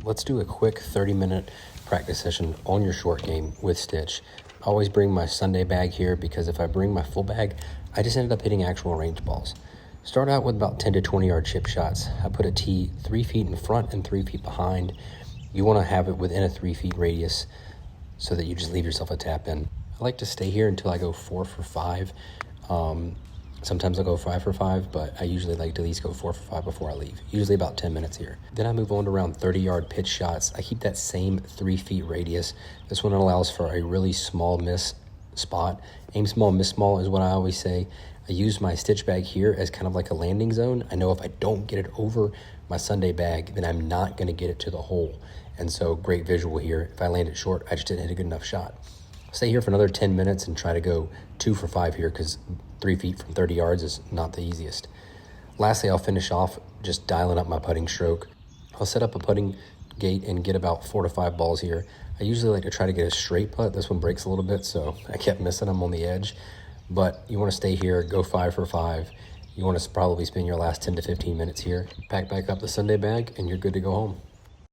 let's do a quick 30-minute practice session on your short game with Stitch. I always bring my Sunday bag here because if I bring my full bag, I just ended up hitting actual range balls. Start out with about 10 to 20 yard chip shots. I put a tee 3 feet in front and 3 feet behind. You want to have it within a 3 feet radius so that you just leave yourself a tap in. I like to stay here until I go 4 for 5. Sometimes I'll go 5 for 5, but I usually like to at least go 4 for 5 before I leave. Usually about 10 minutes here. Then I move on to around 30 yard pitch shots. I keep that same 3 feet radius. This one allows for a really small miss spot. Aim small, miss small is what I always say. I use my Stitch bag here as kind of like a landing zone. I know if I don't get it over my Sunday bag, then I'm not going to get it to the hole. And so great visual here. If I land it short, I just didn't hit a good enough shot. Stay here for another 10 minutes and try to go 2 for 5 here because 3 feet from 30 yards is not the easiest. Lastly, I'll finish off just dialing up my putting stroke. I'll set up a putting gate and get about 4 to 5 balls here. I usually like to try to get a straight putt. This one breaks a little bit, so I kept missing them on the edge. But you want to stay here, go 5 for 5. You want to probably spend your last 10 to 15 minutes here. Pack back up the Sunday bag, and you're good to go home.